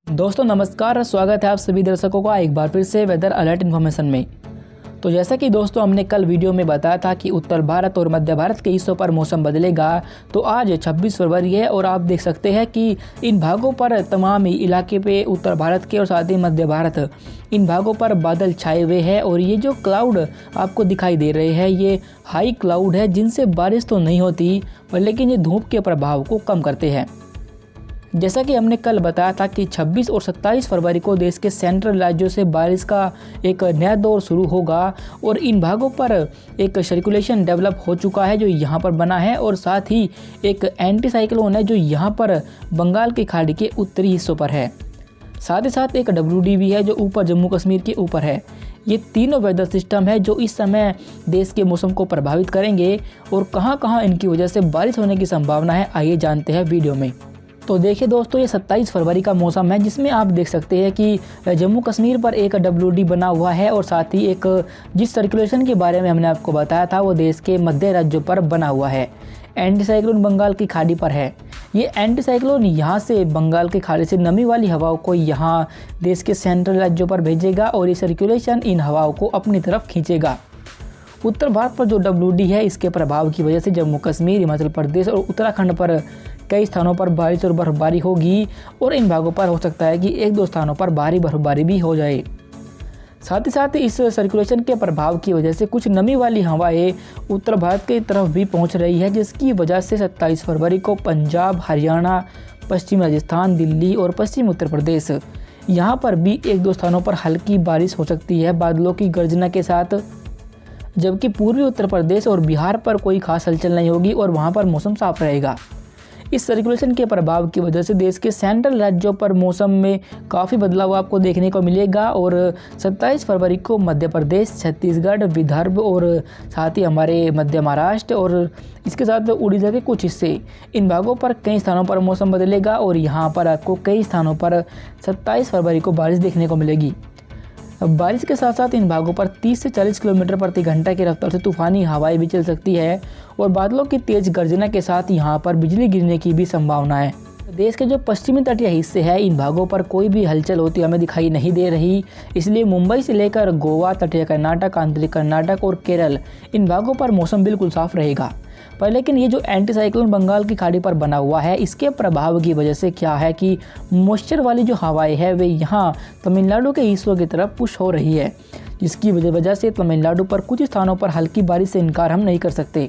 दोस्तों नमस्कार, स्वागत है आप सभी दर्शकों का एक बार फिर से वेदर अलर्ट इन्फॉर्मेशन में। तो जैसा कि दोस्तों हमने कल वीडियो में बताया था कि उत्तर भारत और मध्य भारत के हिस्सों पर मौसम बदलेगा। तो आज 26 फरवरी है और आप देख सकते हैं कि इन भागों पर तमाम इलाके पे उत्तर भारत के और साथ ही मध्य भारत इन भागों पर बादल छाए हुए हैं। और ये जो क्लाउड आपको दिखाई दे रहे हैं ये हाई क्लाउड है, जिनसे बारिश तो नहीं होती पर लेकिन ये धूप के प्रभाव को कम करते हैं। जैसा कि हमने कल बताया था कि 26 और 27 फरवरी को देश के सेंट्रल राज्यों से बारिश का एक नया दौर शुरू होगा और इन भागों पर एक सर्कुलेशन डेवलप हो चुका है जो यहाँ पर बना है, और साथ ही एक एंटी साइक्लोन है जो यहाँ पर बंगाल की खाड़ी के उत्तरी हिस्सों पर है। साथ ही साथ एक WD भी है जो ऊपर जम्मू कश्मीर के ऊपर है। ये तीनों वेदर सिस्टम है जो इस समय देश के मौसम को प्रभावित करेंगे और कहाँ कहाँ इनकी वजह से बारिश होने की संभावना है, आइए जानते हैं वीडियो में। तो देखिए दोस्तों, ये 27 फरवरी का मौसम है जिसमें आप देख सकते हैं कि जम्मू कश्मीर पर एक WD बना हुआ है और साथ ही एक जिस सर्कुलेशन के बारे में हमने आपको बताया था वो देश के मध्य राज्यों पर बना हुआ है। एंटी साइक्लोन बंगाल की खाड़ी पर है। ये एंटी साइक्लोन यहाँ से बंगाल की खाड़ी से नमी वाली हवाओं को यहाँ देश के सेंट्रल राज्यों पर भेजेगा और ये सर्कुलेशन इन हवाओं को अपनी तरफ खींचेगा। उत्तर भारत पर जो WD है इसके प्रभाव की वजह से जम्मू कश्मीर, हिमाचल प्रदेश और उत्तराखंड पर कई स्थानों पर बारिश और बर्फबारी होगी और इन भागों पर हो सकता है कि एक दो स्थानों पर भारी बर्फबारी भी हो जाए। साथ ही साथ इस सर्कुलेशन के प्रभाव की वजह से कुछ नमी वाली हवाएं उत्तर भारत की तरफ भी पहुंच रही है, जिसकी वजह से 27 फरवरी को पंजाब, हरियाणा, पश्चिम राजस्थान, दिल्ली और पश्चिम उत्तर प्रदेश यहाँ पर भी एक दो स्थानों पर हल्की बारिश हो सकती है बादलों की गर्जना के साथ। जबकि पूर्वी उत्तर प्रदेश और बिहार पर कोई खास हलचल नहीं होगी और वहाँ पर मौसम साफ रहेगा। इस सर्कुलेशन के प्रभाव की वजह से देश के सेंट्रल राज्यों पर मौसम में काफ़ी बदलाव आपको देखने को मिलेगा और 27 फरवरी को मध्य प्रदेश, छत्तीसगढ़, विदर्भ और साथ ही हमारे मध्य महाराष्ट्र और इसके साथ उड़ीसा के कुछ हिस्से इन भागों पर कई स्थानों पर मौसम बदलेगा और यहाँ पर आपको कई स्थानों पर 27 फरवरी को बारिश देखने को मिलेगी। बारिश के साथ साथ इन भागों पर 30 से 40 किलोमीटर प्रति घंटा की रफ्तार से तूफानी हवाएं भी चल सकती है और बादलों की तेज गर्जना के साथ यहाँ पर बिजली गिरने की भी संभावना है। देश के जो पश्चिमी तटीय हिस्से हैं इन भागों पर कोई भी हलचल होती हमें दिखाई नहीं दे रही, इसलिए मुंबई से लेकर गोवा, तटीय कर्नाटक, आंतरिक कर्नाटक और केरल इन भागों पर मौसम बिल्कुल साफ रहेगा। पर लेकिन ये जो एंटी साइक्लोन बंगाल की खाड़ी पर बना हुआ है इसके प्रभाव की वजह से क्या है कि मॉइस्चर वाली जो हवाएं है वे यहाँ तमिलनाडु के हिस्सों की तरफ पुश हो रही है, जिसकी वजह से तमिलनाडु पर कुछ स्थानों पर हल्की बारिश से इनकार हम नहीं कर सकते।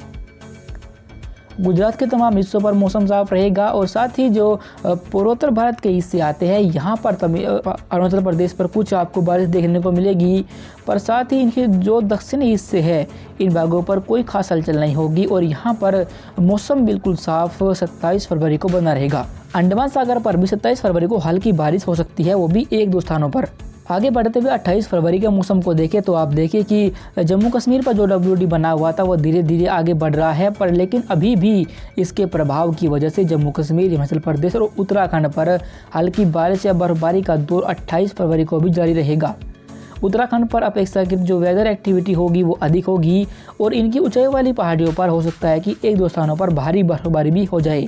गुजरात के तमाम हिस्सों पर मौसम साफ रहेगा और साथ ही जो पूर्वोत्तर भारत के हिस्से आते हैं यहाँ पर अरुणाचल प्रदेश पर कुछ आपको बारिश देखने को मिलेगी, पर साथ ही इनके जो दक्षिणी हिस्से हैं इन भागों पर कोई खास हलचल नहीं होगी और यहाँ पर मौसम बिल्कुल साफ 27 फरवरी को बना रहेगा। अंडमान सागर पर भी 27 फरवरी को हल्की बारिश हो सकती है, वो भी एक दो स्थानों पर। आगे बढ़ते हुए 28 फरवरी के मौसम को देखें तो आप देखिए कि जम्मू कश्मीर पर जो WD बना हुआ था वो धीरे धीरे आगे बढ़ रहा है, पर लेकिन अभी भी इसके प्रभाव की वजह से जम्मू कश्मीर, हिमाचल प्रदेश और उत्तराखंड पर हल्की बारिश या बर्फबारी का दौर 28 फरवरी को भी जारी रहेगा। उत्तराखंड पर अपेक्षाकृत जो वेदर एक्टिविटी होगी वो अधिक होगी और इनकी ऊंचाई वाली पहाड़ियों पर हो सकता है कि एक दो स्थानों पर भारी बर्फबारी भी हो जाए।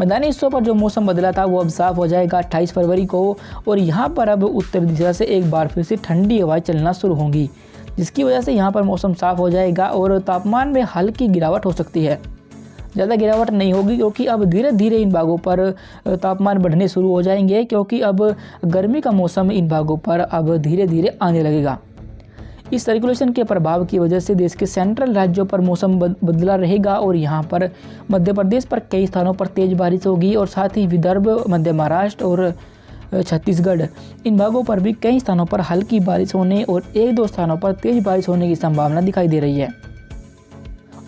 मैदानी हिस्सों पर जो मौसम बदला था वो अब साफ हो जाएगा 28 फरवरी को और यहाँ पर अब उत्तर दिशा से एक बार फिर से ठंडी हवाएं चलना शुरू होंगी, जिसकी वजह से यहाँ पर मौसम साफ हो जाएगा और तापमान में हल्की गिरावट हो सकती है। ज़्यादा गिरावट नहीं होगी क्योंकि अब धीरे धीरे इन भागों पर तापमान बढ़ने शुरू हो जाएंगे, क्योंकि अब गर्मी का मौसम इन भागों पर अब धीरे धीरे आने लगेगा। इस सर्कुलेशन के प्रभाव की वजह से देश के सेंट्रल राज्यों पर मौसम बदला रहेगा और यहाँ पर मध्य प्रदेश पर कई स्थानों पर तेज बारिश होगी और साथ ही विदर्भ, मध्य महाराष्ट्र और छत्तीसगढ़ इन भागों पर भी कई स्थानों पर हल्की बारिश होने और एक दो स्थानों पर तेज बारिश होने की संभावना दिखाई दे रही है।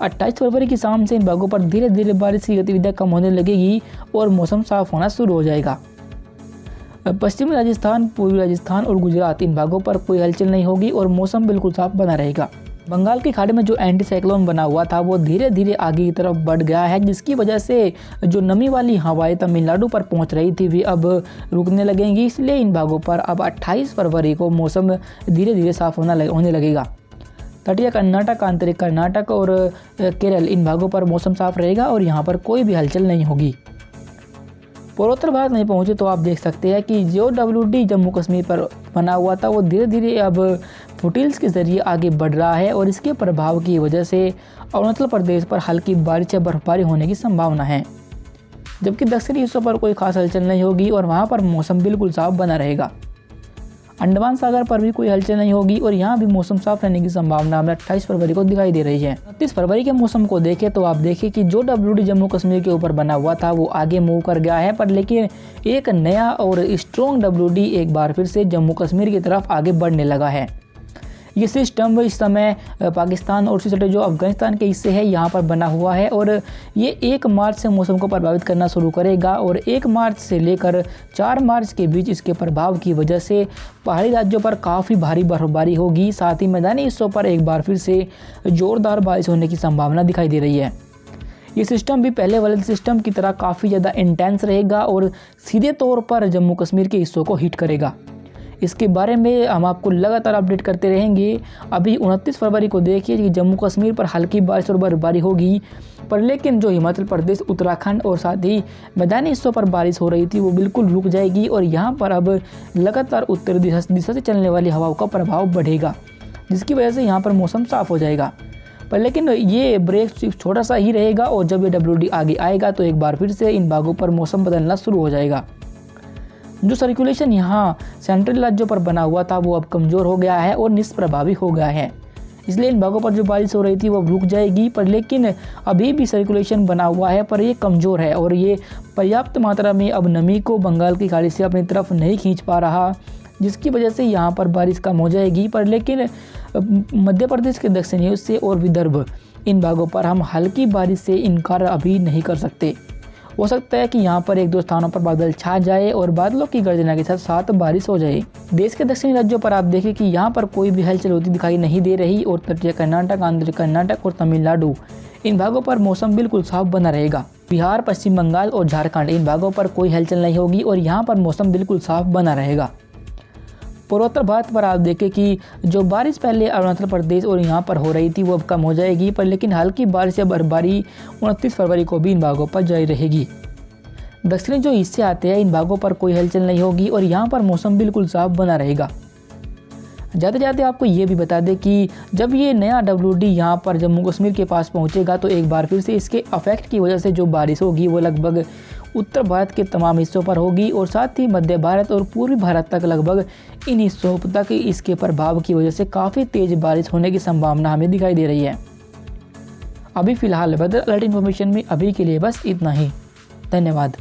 28 फरवरी की शाम से इन भागों पर धीरे धीरे बारिश की गतिविधियाँ कम होने लगेगी और मौसम साफ होना शुरू हो जाएगा। पश्चिमी राजस्थान, पूर्वी राजस्थान और गुजरात इन भागों पर कोई हलचल नहीं होगी और मौसम बिल्कुल साफ बना रहेगा। बंगाल की खाड़ी में जो एंटी साइक्लोन बना हुआ था वो धीरे धीरे आगे की तरफ बढ़ गया है, जिसकी वजह से जो नमी वाली हवाएं तमिलनाडु पर पहुंच रही थी वे अब रुकने लगेंगी, इसलिए इन भागों पर अब 28 फरवरी को मौसम धीरे धीरे साफ होने लगेगा। तटीय कर्नाटक, आंतरिक कर्नाटक और केरल इन भागों पर मौसम साफ रहेगा और यहाँ पर कोई भी हलचल नहीं होगी। पूर्वोत्तर भारत नहीं पहुँचे तो आप देख सकते हैं कि जो WD जम्मू कश्मीर पर बना हुआ था वो धीरे धीरे अब फुटिल्स के ज़रिए आगे बढ़ रहा है और इसके प्रभाव की वजह से अरुणाचल प्रदेश पर हल्की बारिश या बर्फबारी होने की संभावना है, जबकि दक्षिणी हिस्सों पर कोई खास हलचल नहीं होगी और वहाँ पर मौसम बिल्कुल साफ बना रहेगा। अंडमान सागर पर भी कोई हलचल नहीं होगी और यहाँ भी मौसम साफ रहने की संभावना हमें 28 फरवरी को दिखाई दे रही है। 29 फरवरी के मौसम को देखें तो आप देखें कि जो WD जम्मू कश्मीर के ऊपर बना हुआ था वो आगे मूव कर गया है, पर लेकिन एक नया और स्ट्रॉन्ग WD एक बार फिर से जम्मू कश्मीर की तरफ आगे बढ़ने लगा है। ये सिस्टम इस समय पाकिस्तान और उससे जो अफगानिस्तान के हिस्से है यहाँ पर बना हुआ है और ये 1 मार्च से मौसम को प्रभावित करना शुरू करेगा और 1 मार्च से लेकर 4 मार्च के बीच इसके प्रभाव की वजह से पहाड़ी राज्यों पर काफ़ी भारी बर्फबारी होगी। साथ ही मैदानी हिस्सों पर एक बार फिर से ज़ोरदार बारिश होने की संभावना दिखाई दे रही है। ये सिस्टम भी पहले वाले सिस्टम की तरह काफ़ी ज़्यादा इंटेंस रहेगा और सीधे तौर पर जम्मू कश्मीर के हिस्सों को हिट करेगा। इसके बारे में हम आपको लगातार अपडेट करते रहेंगे। अभी 29 फरवरी को देखिए कि जम्मू कश्मीर पर हल्की बारिश और बर्फबारी होगी, पर लेकिन जो हिमाचल प्रदेश, उत्तराखंड और साथ ही मैदानी हिस्सों पर बारिश हो रही थी वो बिल्कुल रुक जाएगी और यहाँ पर अब लगातार उत्तर दिशा से चलने वाली हवाओं का प्रभाव बढ़ेगा, जिसकी वजह से यहाँ पर मौसम साफ़ हो जाएगा। पर लेकिन ये ब्रेक सिर्फ छोटा सा ही रहेगा और जब ये WD आगे आएगा तो एक बार फिर से इन भागों पर मौसम बदलना शुरू हो जाएगा। जो सर्कुलेशन यहाँ सेंट्रल राज्यों पर बना हुआ था वो अब कमज़ोर हो गया है और निष्प्रभावी हो गया है, इसलिए इन भागों पर जो बारिश हो रही थी वो रुक जाएगी। पर लेकिन अभी भी सर्कुलेशन बना हुआ है पर ये कमज़ोर है और ये पर्याप्त मात्रा में अब नमी को बंगाल की खाड़ी से अपनी तरफ नहीं खींच पा रहा, जिसकी वजह से यहाँ पर बारिश कम हो जाएगी। पर लेकिन मध्य प्रदेश के दक्षिणी हिस्से और विदर्भ, इन भागों पर हम हल्की बारिश से इनकार अभी नहीं कर सकते। हो सकता है कि यहाँ पर 1-2 स्थानों पर बादल छा जाए और बादलों की गर्जना के साथ साथ बारिश हो जाए। देश के दक्षिणी राज्यों पर आप देखें कि यहाँ पर कोई भी हलचल होती दिखाई नहीं दे रही और तटीय कर्नाटक, आंध्र कर्नाटक और तमिलनाडु, इन भागों पर मौसम बिल्कुल साफ बना रहेगा। बिहार, पश्चिम बंगाल और झारखंड, इन भागों पर कोई हलचल नहीं होगी और यहाँ पर मौसम बिल्कुल साफ बना रहेगा। पूर्वोत्तर भारत पर आप देखें कि जो बारिश पहले अरुणाचल प्रदेश और यहाँ पर हो रही थी वो अब कम हो जाएगी, पर लेकिन हल्की बारिश या बर्फबारी 29 फरवरी को भी इन भागों पर जारी रहेगी। दक्षिणी जो हिस्से आते हैं इन भागों पर कोई हलचल नहीं होगी और यहाँ पर मौसम बिल्कुल साफ बना रहेगा। जाते जाते आपको ये भी बता दें कि जब ये नया WD यहाँ पर जम्मू कश्मीर के पास पहुँचेगा तो एक बार फिर से इसके अफेक्ट की वजह से जो बारिश होगी वो लगभग उत्तर भारत के तमाम हिस्सों पर होगी और साथ ही मध्य भारत और पूर्वी भारत तक लगभग इन हिस्सों तक इसके प्रभाव की वजह से काफ़ी तेज़ बारिश होने की संभावना हमें दिखाई दे रही है। अभी फ़िलहाल वेदर अलर्ट इन्फॉर्मेशन में अभी के लिए बस इतना ही। धन्यवाद।